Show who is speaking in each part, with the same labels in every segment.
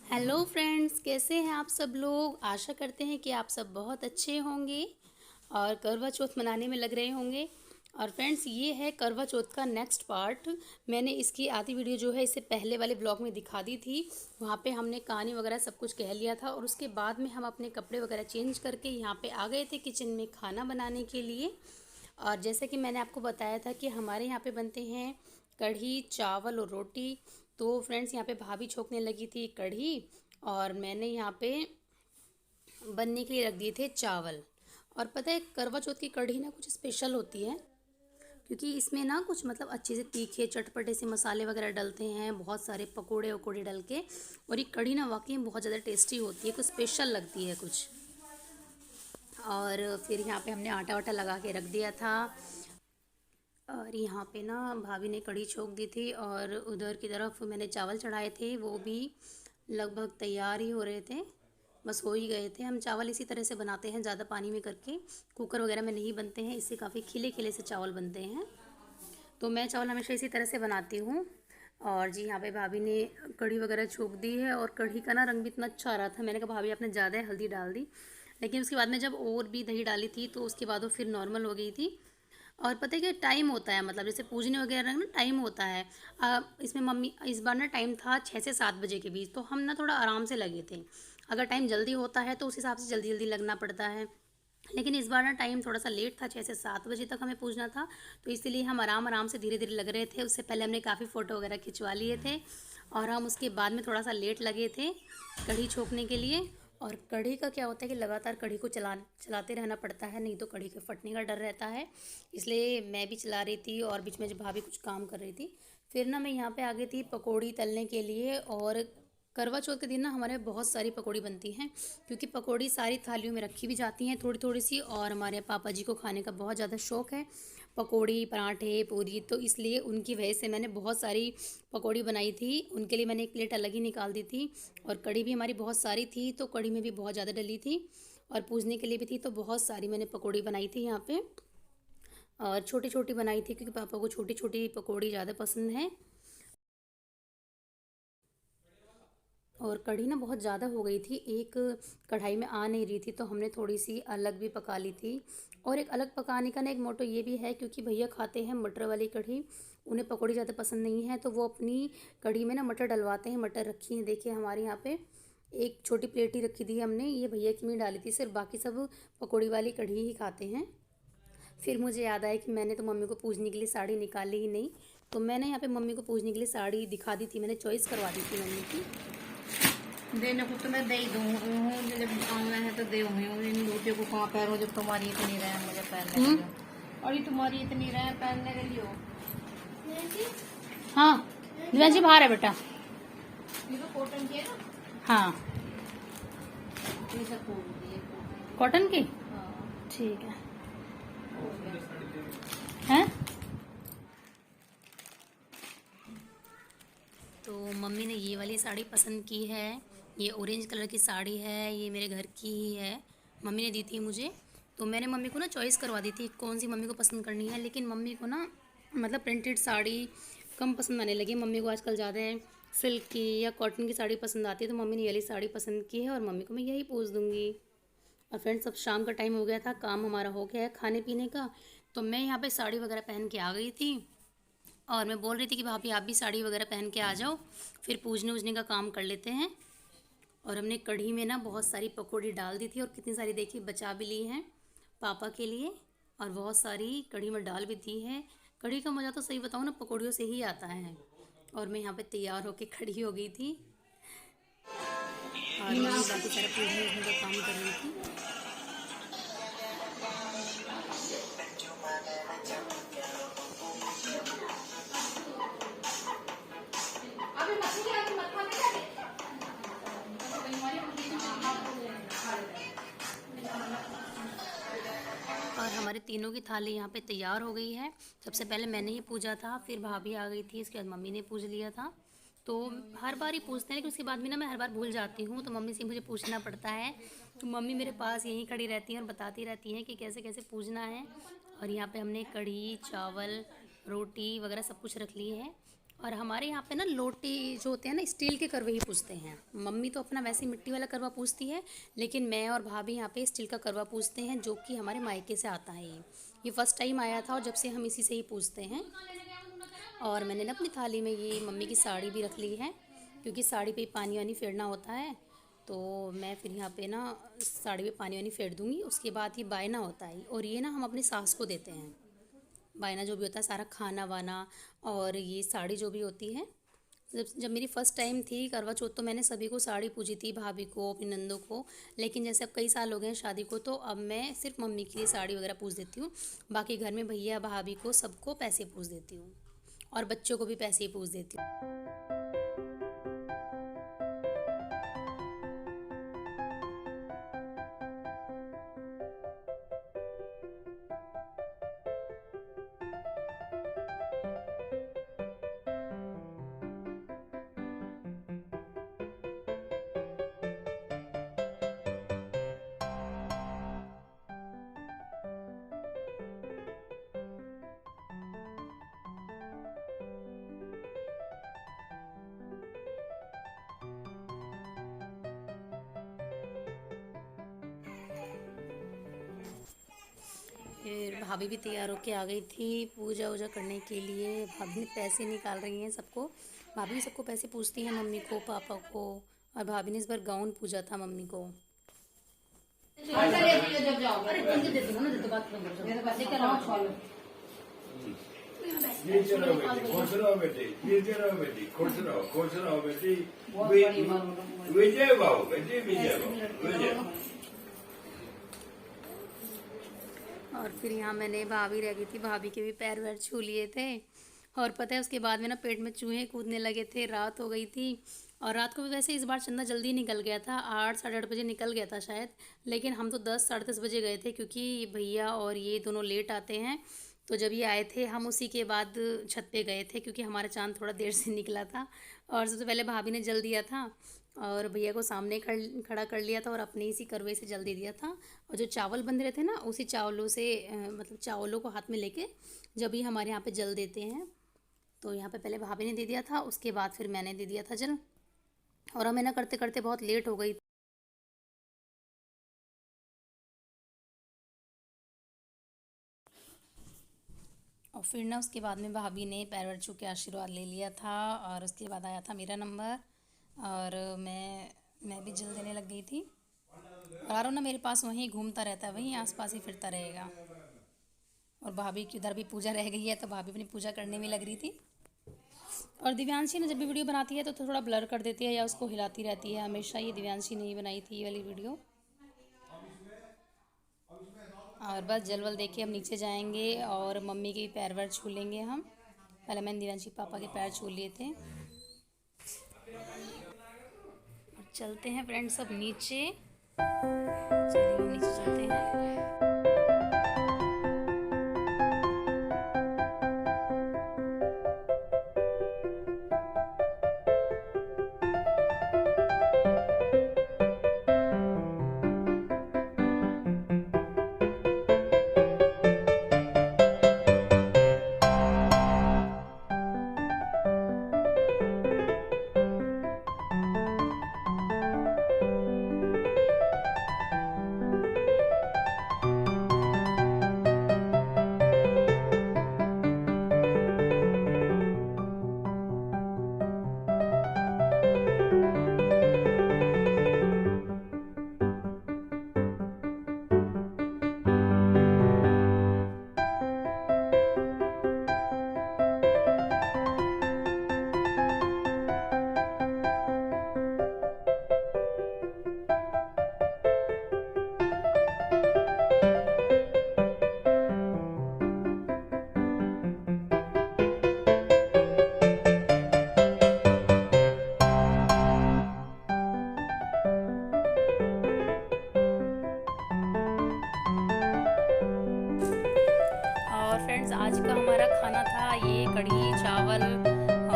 Speaker 1: Hello friends, कैसे हैं आप सब लोग। आशा करते हैं कि आप सब बहुत अच्छे होंगे और करवा चौथ मनाने में लग रहे होंगे। और फ्रेंड्स, ये है करवा चौथ का नेक्स्ट पार्ट। मैंने इसकी आधी वीडियो जो है इससे पहले वाले ब्लॉग में दिखा दी थी। वहाँ पे हमने कहानी वगैरह सब कुछ कह लिया था और उसके बाद में हम अपने कपड़े वगैरह चेंज करके यहाँ पे आ गए थे किचन में खाना बनाने के लिए। और जैसे कि मैंने आपको बताया था कि हमारे यहाँ पे बनते हैं कढ़ी, चावल और रोटी। तो फ्रेंड्स, यहाँ पे भाभी छोकने लगी थी कढ़ी और मैंने यहाँ पे बनने के लिए रख दिए थे चावल। और पता है, करवा चौथ की कढ़ी ना कुछ स्पेशल होती है, क्योंकि इसमें ना कुछ मतलब अच्छे से तीखे चटपटे से मसाले वगैरह डलते हैं, बहुत सारे पकोड़े वकोड़े डल के। और ये कढ़ी ना वाकई में बहुत ज़्यादा टेस्टी होती है, कुछ स्पेशल लगती है कुछ। और फिर यहाँ पे हमने आटा वाटा लगा के रख दिया था। और यहाँ पे ना भाभी ने कढ़ी छोक दी थी और उधर की तरफ मैंने चावल चढ़ाए थे, वो भी लगभग तैयार ही हो रहे थे, बस हो ही गए थे। हम चावल इसी तरह से बनाते हैं, ज़्यादा पानी में करके, कुकर वगैरह में नहीं बनते हैं, इससे काफ़ी खिले खिले से चावल बनते हैं। तो मैं चावल हमेशा इसी तरह से बनाती हूँ। और जी, यहाँ पे भाभी ने कढ़ी वगैरह छोक दी है और कढ़ी का ना रंग भी इतना अच्छा आ रहा था। मैंने कहा भाभी आपने ज़्यादा हल्दी डाल दी, लेकिन उसके बाद में जब और भी दही डाली थी तो उसके बाद वो फिर नॉर्मल हो गई थी। और पता है कि टाइम होता है, मतलब जैसे पूजने वगैरह ना टाइम होता है। इसमें मम्मी इस बार ना टाइम था 6 से 7 बजे के बीच, तो हम ना थोड़ा आराम से लगे थे। अगर टाइम जल्दी होता है तो उस हिसाब से जल्दी जल्दी लगना पड़ता है, लेकिन इस बार ना टाइम थोड़ा सा लेट था, 6 से 7 बजे तक हमें पूजना था। तो इसीलिए हम आराम आराम से धीरे धीरे लग रहे थे। उससे पहले हमने काफ़ी फ़ोटो वगैरह खिंचवा लिए थे और हम उसके बाद में थोड़ा सा लेट लगे थे कढ़ी छोकने के लिए। और कढ़ी का क्या होता है कि लगातार कढ़ी को चलाते रहना पड़ता है, नहीं तो कढ़ी के फटने का डर रहता है। इसलिए मैं भी चला रही थी और बीच में जब भाभी कुछ काम कर रही थी, फिर ना मैं यहाँ पे आ गई थी पकौड़ी तलने के लिए। और करवा चौथ के दिन ना हमारे यहाँ बहुत सारी पकौड़ी बनती हैं, क्योंकि पकौड़ी सारी थालियों में रखी भी जाती हैं थोड़ी थोड़ी सी। और हमारे पापा जी को खाने का बहुत ज़्यादा शौक़ है, पकौड़ी पराठे पूरी, तो इसलिए उनकी वजह से मैंने बहुत सारी पकौड़ी बनाई थी। उनके लिए मैंने एक प्लेट अलग ही निकाल दी थी। और कढ़ी भी हमारी बहुत सारी थी, तो कढ़ी में भी बहुत ज़्यादा डली थी और पूजने के लिए भी थी, तो बहुत सारी मैंने पकौड़ी बनाई थी यहाँ पे। और छोटी छोटी बनाई थी क्योंकि पापा को छोटी छोटी पकौड़ी ज़्यादा पसंद है। और कढ़ी ना बहुत ज़्यादा हो गई थी, एक कढ़ाई में आ नहीं रही थी, तो हमने थोड़ी सी अलग भी पका ली थी। और एक अलग पकाने का ना एक मोटो ये भी है, क्योंकि भैया खाते हैं मटर वाली कढ़ी, उन्हें पकौड़ी ज़्यादा पसंद नहीं है, तो वो अपनी कढ़ी में ना मटर डलवाते हैं। मटर रखी हैं, देखिए हमारे यहाँ पे एक छोटी प्लेट ही रखी थी हमने, ये भैया की में डाली थी सिर्फ, बाकी सब पकौड़ी वाली कढ़ी ही खाते हैं। फिर मुझे याद आया कि मैंने तो मम्मी को पूजने के लिए साड़ी निकाली ही नहीं, तो मैंने यहाँ पे मम्मी को पूजने के लिए साड़ी दिखा दी थी, मैंने चॉइस करवा दी थी मम्मी की।
Speaker 2: देने को तो मैं दे ही दूँ, जब आना है तो दे दूँगी। इन लूटियों को कहाँ पहनो जब तुम्हारी इतनी रहे मुझे पहनने के लिए, और ये तुम्हारी इतनी रहे पहनने के लिए हो।
Speaker 1: हाँ, दिव्यांशी बाहर है बेटा।
Speaker 2: ये तो कॉटन की है ना।
Speaker 1: हाँ,
Speaker 2: ये सब खोल दिए।
Speaker 1: कॉटन की,
Speaker 2: हाँ,
Speaker 1: ठीक है। हैं? तो मम्मी ने ये वाली साड़ी पसंद की है, ये ऑरेंज कलर की साड़ी है, ये मेरे घर की ही है, मम्मी ने दी थी मुझे। तो मैंने मम्मी को ना चॉइस करवा दी थी कौन सी मम्मी को पसंद करनी है, लेकिन मम्मी को ना मतलब प्रिंटेड साड़ी कम पसंद आने लगी। मम्मी को आजकल ज़्यादा सिल्क की या कॉटन की साड़ी पसंद आती है, तो मम्मी ने ये वाली साड़ी पसंद की है और मम्मी को मैं यही पूछ दूँगी। और फ्रेंड्स, अब शाम का टाइम हो गया था, काम हमारा हो गया है खाने पीने का, तो मैं यहाँ पे साड़ी वगैरह पहन के आ गई थी। और मैं बोल रही थी कि भाभी आप भी साड़ी वगैरह पहन के आ जाओ, फिर पूजने उजने का काम कर लेते हैं। और हमने कढ़ी में ना बहुत सारी पकौड़ी डाल दी थी और कितनी सारी देखी बचा भी ली हैं पापा के लिए, और बहुत सारी कढ़ी में डाल भी दी है। कढ़ी का मज़ा तो सही बताऊँ ना पकौड़ियों से ही आता है। और मैं यहाँ पे तैयार होके खड़ी हो गई थी और मम्मी बाकी सारा पूजने उजने का काम कर रही थी। और हमारे तीनों की थाली यहाँ पे तैयार हो गई है। सबसे पहले मैंने ही पूजा था, फिर भाभी आ गई थी, इसके बाद मम्मी ने पूज लिया था। तो हर बार ही पूछते हैं, लेकिन उसके बाद भी ना मैं हर बार भूल जाती हूँ, तो मम्मी से मुझे पूछना पड़ता है। तो मम्मी मेरे पास यहीं खड़ी रहती हैं और बताती रहती हैं कि कैसे कैसे पूजना है। और यहाँ पे हमने कढ़ी चावल रोटी वगैरह सब कुछ रख लिए हैं। और हमारे यहाँ पे ना लोटे जो होते हैं ना स्टील के करवे ही पूजते हैं। मम्मी तो अपना वैसे मिट्टी वाला करवा पूजती है, लेकिन मैं और भाभी यहाँ पे स्टील का करवा पूजते हैं, जो कि हमारे मायके से आता है। ये फर्स्ट टाइम आया था और जब से हम इसी से ही पूजते हैं। और मैंने ना अपनी थाली में ये मम्मी की साड़ी भी रख ली है, क्योंकि साड़ी पे पानी वानी फेरना होता है। तो मैं फिर यहाँ पे ना साड़ी पे पानी वानी फेर दूँगी। उसके बाद ये बायना होता है, और ये ना हम अपनी सास को देते हैं। बायना जो भी होता है सारा खाना वाना, और ये साड़ी जो भी होती है। जब मेरी फ़र्स्ट टाइम थी करवा चौथ, तो मैंने सभी को साड़ी पूजी थी, भाभी को, अपनी नंदों को। लेकिन जैसे अब कई साल हो गए हैं शादी को, तो अब मैं सिर्फ मम्मी के लिए साड़ी वगैरह पूज देती हूँ। बाकी घर में भैया भाभी को सबको पैसे पूज देती हूँ, और बच्चों को भी पैसे ही पूज देती हूँ। फिर भाभी भी तैयार होके आ गई थी पूजा वूजा करने के लिए। भाभी ने पैसे निकाल रही हैं सबको। भाभी भी सबको पैसे पूछती हैं, मम्मी को, पापा को। और भाभी ने इस बार गाउन पूजा था मम्मी को।
Speaker 3: नीचे रहो बेटी, खुश रहो बेटी, नीचे रहो बेटी, खुश रहो बेटी। विजय भाव बेटी, विजय भाव, विजय।
Speaker 1: और फिर यहाँ मैंने भाभी रह गई थी, भाभी के भी पैर वैर छू लिए थे। और पता है उसके बाद में ना पेट में चूहे कूदने लगे थे, रात हो गई थी। और रात को भी वैसे इस बार चंदा जल्दी निकल गया था, 8 साढ़े 8 बजे निकल गया था शायद। लेकिन हम तो 10 साढ़े 10 बजे गए थे, क्योंकि भैया और ये दोनों लेट आते हैं। तो जब ये आए थे हम उसी के बाद छत पे गए थे, क्योंकि हमारा चांद थोड़ा देर से निकला था। और सबसे पहले भाभी ने जल दिया था, और भैया को सामने खड़ा कर लिया था, और अपने इसी करवे से जल दे दिया था। और जो चावल बन रहे थे ना, उसी चावलों से मतलब चावलों को हाथ में लेके जब भी हमारे यहाँ पे जल देते हैं। तो यहाँ पे पहले भाभी ने दे दिया था, उसके बाद फिर मैंने दे दिया था जल। और हमें ना करते करते बहुत लेट हो गई। और फिर ना उसके बाद में भाभी ने पैर वैर छू के आशीर्वाद ले लिया था। और उसके बाद आया था मेरा नंबर, और मैं भी जल देने लग गई थी। और आरो ना मेरे पास वहीं घूमता रहता है, वहीं आसपास ही फिरता रहेगा। और भाभी की उधर भी पूजा रह गई है, तो भाभी अपनी पूजा करने में लग रही थी। और दिव्यांशी ने जब भी वीडियो बनाती है तो थोड़ा ब्लर कर देती है, या उसको हिलाती रहती है हमेशा। ये दिव्यांशी ने ही बनाई थी ये वाली वीडियो। और बस जल वल देके हम नीचे जाएंगे, और मम्मी के पैर वैर छू लेंगे हम। पहले मैंने दिव्यांशी पापा के पैर छू लिए थे। और चलते हैं फ्रेंड्स सब नीचे। चलिए हम नीचे चलते हैं। फ्रेंड्स आज का हमारा खाना था ये कढ़ी चावल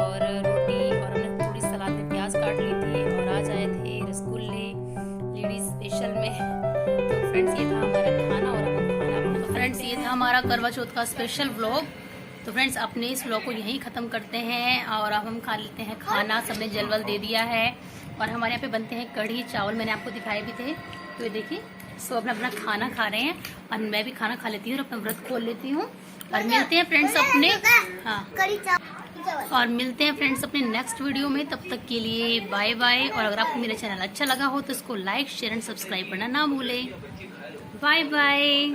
Speaker 1: और रोटी, और हमने थोड़ी सलाद में प्याज काट ली थी। और आज आए थे रसगुल्ले लेडीज स्पेशल में। तो फ्रेंड्स ये था हमारा खाना, और हम खाना। तो फ्रेंड्स ये था हमारा करवा चौथ का स्पेशल व्लॉग। तो फ्रेंड्स अपने इस व्लॉग को यहीं ख़त्म करते हैं और अब हम खा लेते हैं खाना। सबने जलवल दे दिया है और हमारे यहाँ पे बनते हैं कढ़ी चावल, मैंने आपको दिखाए भी थे। तो ये देखिए सब अपना अपना खाना खा रहे हैं और मैं भी खाना खा लेती हूँ और अपना व्रत खोल लेती हूँ। और मिलते हैं फ्रेंड्स अपने मिलते हैं फ्रेंड्स अपने नेक्स्ट वीडियो में। तब तक के लिए बाय बाय। और अगर आपको मेरा चैनल अच्छा लगा हो तो इसको लाइक शेयर एंड सब्सक्राइब करना ना भूलें। Bye bye.